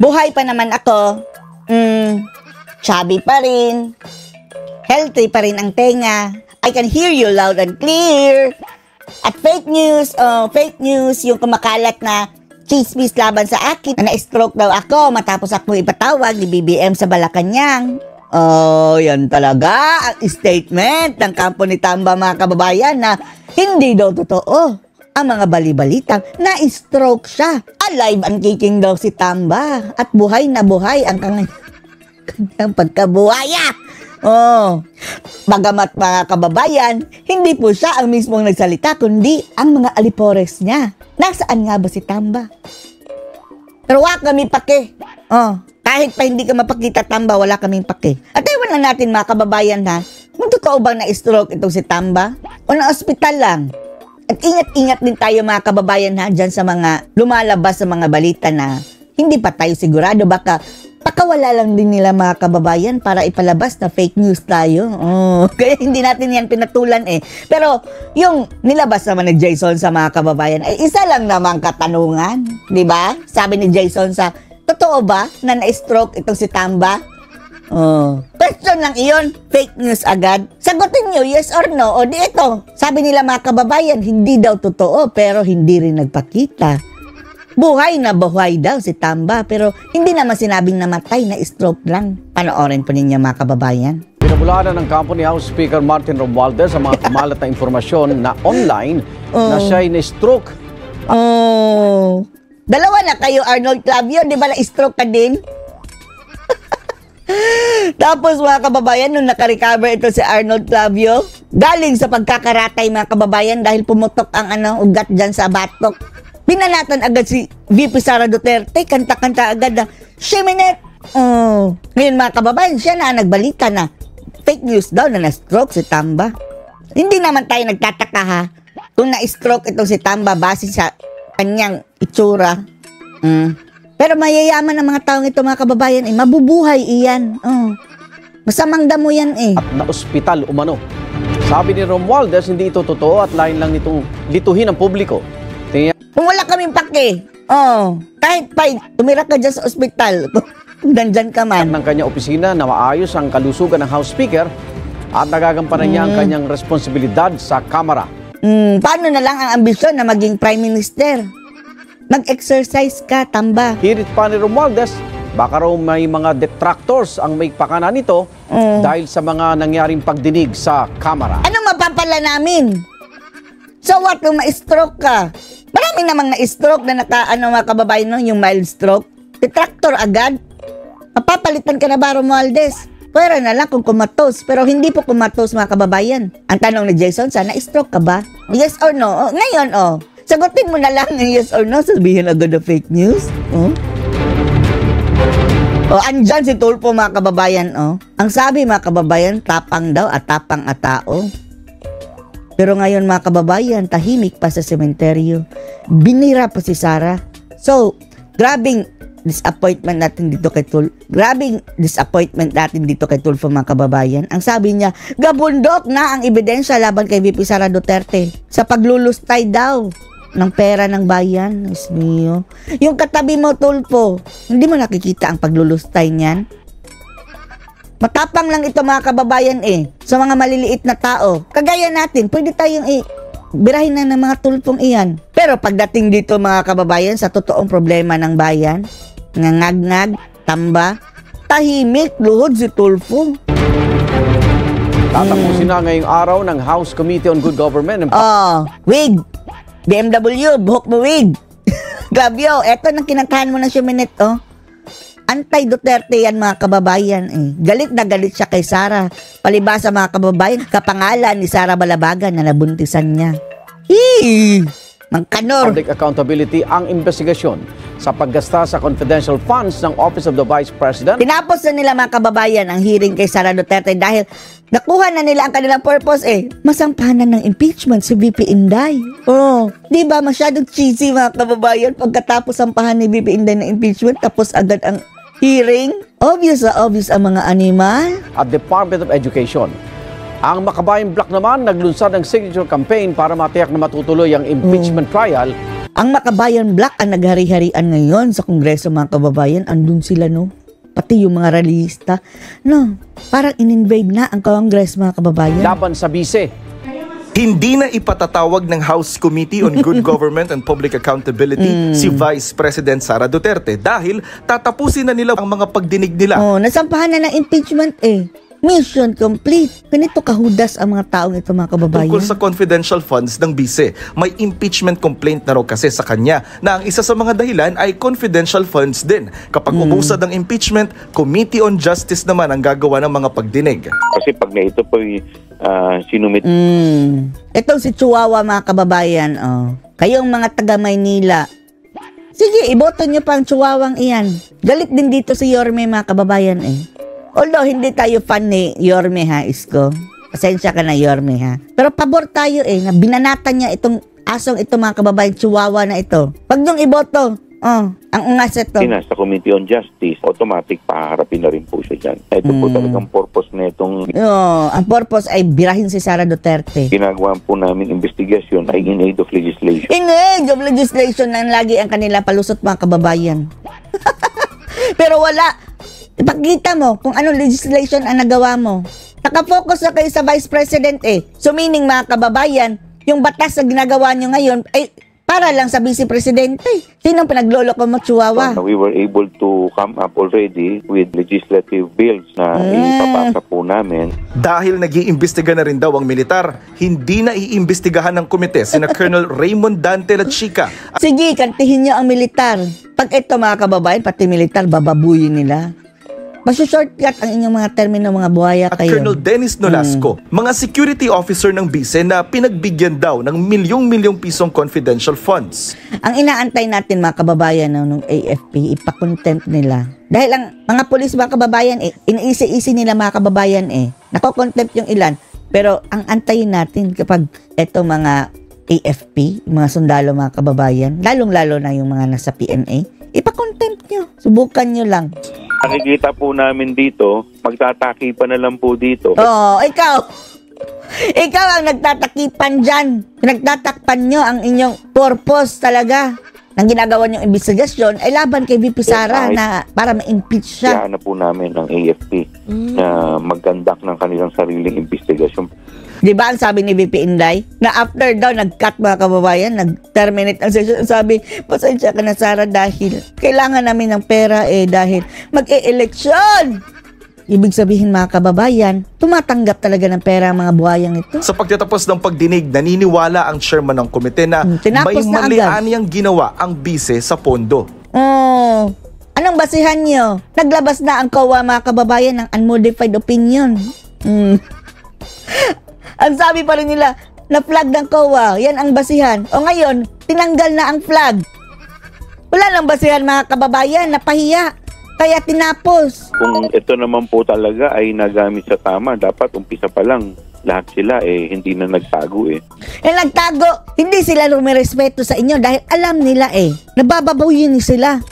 Buhay pa naman ako. Chubby pa rin. Healthy pa rin ang tenga. I can hear you loud and clear. At fake news, yung kumakalat na chismis laban sa akin. Na-stroke daw ako matapos ako ipatawag ni BBM sa Malacanang. Oh, yan talaga ang statement ng kampo ni Tamba, mga kababayan, na hindi daw totoo ang mga bali-balitang na-stroke siya. Alive and kicking daw si Tamba at buhay na buhay ang kanyang pagkabuhaya. Oh, bagamat mga kababayan, hindi po siya ang mismong nagsalita, kundi ang mga alipores niya. Nasaan nga ba si Tamba? Pero wala kami pake. Oh, kahit pa hindi ka mapakita, Tamba, wala kaming pake. At ewan lang natin mga kababayan ha, kung totoo bang na-stroke itong si Tamba o na-hospital lang. At ingat-ingat din tayo mga kababayan ha, dyan sa mga lumalabas sa mga balita na hindi pa tayo sigurado, baka pakawala lang din nila mga kababayan para ipalabas na fake news tayo. Oh, kaya hindi natin yan pinatulan eh. Pero yung nilabas naman ni Jason sa mga kababayan ay isa lang namang katanungan. Diba? Sabi ni Jason sa, totoo ba na na-stroke itong si Tamba? Oh. Question lang iyon, fake news agad. Sagutin nyo, yes or no. O di ito, sabi nila mga kababayan, hindi daw totoo pero hindi rin nagpakita. Buhay na buhay daw si Tamba pero hindi naman sinabing namatay, na stroke lang. Panoorin po ninyo mga kababayan. Pinabulaan ng kampo ni House Speaker Martin Romualdez sa mga kumalat na informasyon na online na siya'y na-stroke. Oh. Dalawa na kayo, Arnold Clavio. Di ba na-stroke ka din? Tapos mga kababayan, nung nakarecover ito si Arnold Clavio, galing sa pagkakaratay mga kababayan dahil pumutok ang ugat dyan sa batok. Binanatan agad si VP Sara Duterte, kanta-kanta agad na, Shiminet! Oh. Ngayon mga kababayan, siya na nagbalita na fake news daw na na-stroke si Tamba. Hindi naman tayo nagtataka ha, kung na-stroke itong si Tamba base sa kanyang itsura. Pero mayayaman ang mga taong ito mga kababayan, mabubuhay iyan. Masamang damo yan eh. At na-ospital umano. Sabi ni Romualdez, hindi ito totoo at lain lang nitong lituhin ang publiko. Kung wala kaming pake, kahit pa tumira ka dyan sa ospital, nandyan ka man. Ng kanyang opisina na maayos ang kalusugan ng House Speaker at nagagampanan niya ang kanyang responsibilidad sa Kamara. Paano na lang ang ambisyon na maging Prime Minister? Mag-exercise ka, Tamba. Hirit pa ni Romualdez, baka raw may mga detractors ang may pakana nito dahil sa mga nangyaring pagdinig sa Kamara. Anong mapapala namin? So what kung ma-stroke ka? Marami namang na-stroke na mga kababayan no, yung mild stroke. Detractor agad. Mapapalitan ka na ba, Romualdez? Pwera na lang kung kumatos. Pero hindi po kumatos mga kababayan. Ang tanong ni Jason, na-stroke ka ba? Yes or no? Ngayon, sagutin mo na lang ng yes or no. Sabihin agad na fake news. Andyan si Tulfo mga kababayan. Ang sabi mga kababayan, tapang daw at tapang at tao. Pero ngayon mga kababayan, tahimik pa sa sementeryo. Binira pa si Sara. So, grabing disappointment natin dito kay Tulfo. Grabing disappointment natin dito kay Tulfo mga kababayan. Ang sabi niya, gabundok na ang ebidensya laban kay VP Sara Duterte sa paglulustay daw ng pera ng bayan. Diyos mio. Yung katabi mo, Tulfo, hindi mo nakikita ang paglulustay niyan? Matapang lang ito mga kababayan sa mga maliliit na tao. Kagaya natin, pwede tayong birahin na ng mga tulpong iyan. Pero pagdating dito mga kababayan sa totoong problema ng bayan, ngangag-ngag, Tamba, tahimik, luhod si Tulfo. Tatapusin na ngayong araw ng House Committee on Good Government. Wig! BMW, buhok mo wig! Gabyo, eto nang kinantahan mo ng Shiminet, Anti-Duterte yan mga kababayan. Galit na galit siya kay Sara. Palibasa mga kababayan, kapangalan ni Sara Balabagan na nabuntisan niya. Mangkanor. Public accountability ang investigasyon sa paggasta sa confidential funds ng Office of the Vice President. Tinapos na nila mga kababayan ang hearing kay Sara Duterte dahil nakuha na nila ang kanilang purpose masampahan ng impeachment si VP Inday. Di ba masyadong cheesy mga kababayan pagkatapos sampahan ni VP Inday ng impeachment tapos agad ang hearing? Obvious ang mga animal. At Department of Education. Ang Makabayan Block naman naglunsad ng signature campaign para matiyak na matutuloy ang impeachment trial Ang Makabayan Black ang naghari-harian ngayon sa Kongreso, mga kababayan. Andun sila, no? Pati yung mga rallyista. No, parang in-invade na ang Congress, mga kababayan. Laban sa bise. Hindi na ipatatawag ng House Committee on Good Government and Public Accountability si Vice President Sara Duterte dahil tatapusin na nila ang mga pagdinig nila. Oh, nasampahan na ng impeachment eh. Mission complete. Ganito kahudas ang mga taong ito, mga kababayan. Tungkol sa confidential funds ng bise. May impeachment complaint na raw kasi sa kanya na ang isa sa mga dahilan ay confidential funds din. Kapag ubusad ang impeachment, Committee on Justice naman ang gagawa ng mga pagdinig. Kasi pag na ito po sinumit. Itong si Chihuahua, mga kababayan, oh. Kayong mga taga Maynila, sige, iboto nyo pa ang Chihuahuang iyan. Galit din dito si Yorme, mga kababayan eh. Although hindi tayo fan ni Yorme, ha, Isko. Pasensya ka na, Yorme, ha. Pero pabor tayo eh, na binanatan niya itong asong ito, mga kababayan, Chihuahua na ito. Pag nung iboto, ang ungas ito. Sa Committee on Justice, automatic paharapin na rin po siya dyan. Ito po talagang purpose na itong Ang purpose ay birahin si Sara Duterte. ginagawa po namin investigasyon ay in aid of legislation. In age of legislation na lagi ang kanila palusot, mga kababayan. Pero wala. Ipakita mo kung anong legislation ang nagawa mo. Nakafocus na kayo sa Vice President eh. So meaning, mga kababayan, yung batas na ginagawa nyo ngayon ay para lang sa Vice Presidente. Sinong pinaglolo ko mo, Chihuahua? We were able to come up already with legislative bills na ipapasa po namin. Dahil nag-iimbestiga na rin daw ang militar, hindi na iimbestigahan ng komite sina Colonel Raymond Dante Lachica Sige, kantihin nyo ang militar. Pag ito, mga kababayan, pati militar, bababuyin nila. Masu-shortcut ang inyong mga termino, mga buhaya at kayo. Colonel Dennis Nolasco, mga security officer ng bise na pinagbigyan daw ng milyong-milyong pisong confidential funds. Ang inaantay natin, mga kababayan, nung AFP, ipakontempt nila. Dahil ang mga polis, mga kababayan, iniisi-isi nila, mga kababayan, nakokontempt yung ilan. Pero ang antayin natin kapag eto mga AFP, mga sundalo, mga kababayan, lalong-lalo na yung mga nasa PNA, ipakontempt nyo. Subukan nyo lang. Nakikita po namin dito, magtataki pa na lang po dito. Oo, ikaw. Ikaw ang nagtatakipan dyan. Nagtatakpan nyo ang inyong purpose talaga. Nang ginagawa niyong investigasyon ay laban kay VP Sara na para ma-impeach siya. Kaya na po namin ng AFP na mag-conduct ng kanilang sariling investigasyon. Di ba ang sabi ni VP Inday? Na after daw, nag-cut, mga kababayan, nag-terminate ang session. Sabi, pasensya ka na, Sara, dahil kailangan namin ng pera dahil mag-e-eleksyon. Ibig sabihin, mga kababayan, tumatanggap talaga ng pera ang mga buhayang ito. Sa pagtatapos ng pagdinig, naniniwala ang chairman ng komite na may tinapos na mali agad. niyang ginawa ang bise sa pondo. Oh, anong basihan nyo? Naglabas na ang COA, mga kababayan, ng unmodified opinion. Ang sabi pa rin nila, na flag ng COA, yan ang basihan. O ngayon, tinanggal na ang flag. Wala nang basihan, mga kababayan, napahiya. Kaya tinapos. Kung ito naman po talaga ay nagamit sa tama, dapat umpisa pa lang. Lahat sila hindi na nagtago Nagtago, hindi sila rumirespeto sa inyo dahil alam nila nabababuyin sila.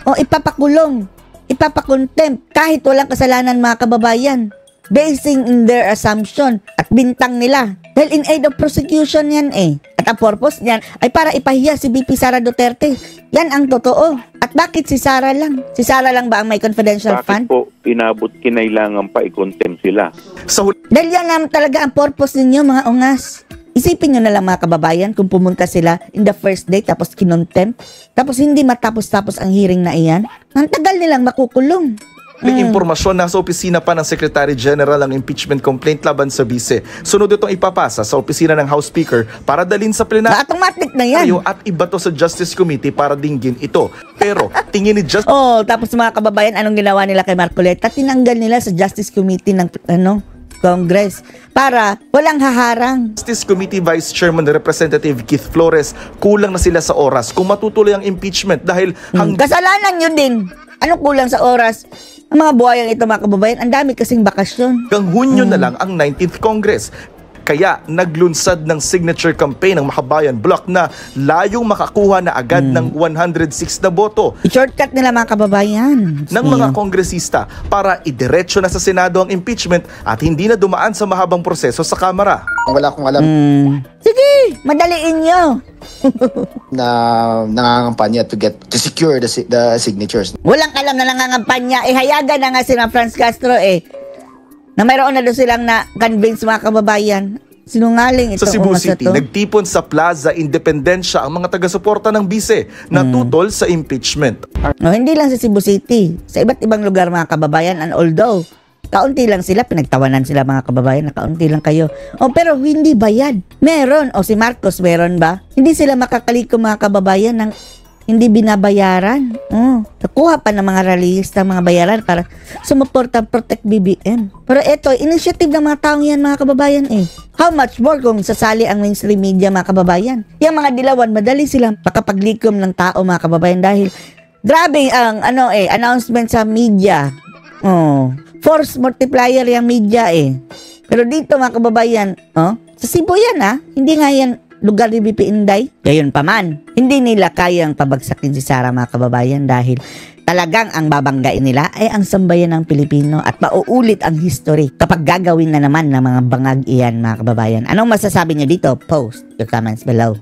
O ipapakulong, ipapakontempt kahit walang kasalanan, mga kababayan. Basing in their assumption at bintang nila. Dahil in aid of prosecution yan At ang purpose niyan ay para ipahiya si VP Sara Duterte. Yan ang totoo. At bakit si Sara lang? Si Sara lang ba ang may confidential fund? Bakit po inabot kinailangan pa i-contempt sila? Dahil yan naman talaga ang purpose ninyo, mga ungas. Isipin nyo na lang, mga kababayan, kung pumunta sila in the first day tapos kinontempt, tapos hindi matapos-tapos ang hearing na iyan, ang tagal nilang makukulong. May impormasyon na sa opisina pa ng Secretary General ang impeachment complaint laban sa bise. Sunod itong ipapasa sa opisina ng House Speaker para dalhin sa plenaryo Automatic na yan. at iba to sa Justice Committee para dinggin ito. Pero tingin ni Justice Tapos mga kababayan, anong ginawa nila kay Marcoleta? Tinanggal nila sa Justice Committee ng Congress para walang haharang. Committee Vice Chairman Representative Keith Flores, kulang na sila sa oras kung matutuloy ang impeachment dahil Kasalanan nyo din. Anong kulang sa oras? Ang mga buhayang ito, mga kababayan, ang dami kasing bakasyon. hanggang Hunyo na lang ang 19th Congress. Kaya naglunsad ng signature campaign ng Makabayan Bloc na layong makakuha na agad ng 106 na boto I-shortcut nila mga kababayan. ng mga kongresista para idiretso na sa Senado ang impeachment at hindi na dumaan sa mahabang proseso sa Kamara. Wala akong alam Sige, madaliin nyo. na nangangampanya to secure the signatures. Walang alam na nangangampanya. Hayagan na nga si Franz Castro na mayroon na doon silang na-convince mga kababayan. Sinungaling Sa itong Cebu umas na City, to. nagtipon sa Plaza Independencia ang mga taga-suporta ng bise na tutol sa impeachment. No, hindi lang sa Cebu City. Sa iba't ibang lugar mga kababayan. And although, kaunti lang sila, pinagtawanan sila mga kababayan na kaunti lang kayo. Pero hindi bayad. Meron. Si Marcos, meron ba? Hindi sila makakaliko mga kababayan ng hindi binabayaran. Nakuha pa ng mga rallyista, mga bayaran para sumuporta Protect BBM. Pero ito, initiative ng mga taong yan mga kababayan How much more kung sasali ang mainstream media mga kababayan? Yung mga dilawan, madali silang makapaglikom ng tao mga kababayan dahil grabe ang announcement sa media. Force multiplier yung media Pero dito mga kababayan, sa Cebu yan hindi nga yan lugar ni BP Inday. Gayon pa man, hindi nila kayang pabagsakin si Sara mga kababayan dahil talagang ang babanggain nila ay ang sambayan ng Pilipino at mauulit ang history kapag gagawin na naman ng mga bangag iyan mga kababayan. Anong masasabi niyo dito? Post your comments below.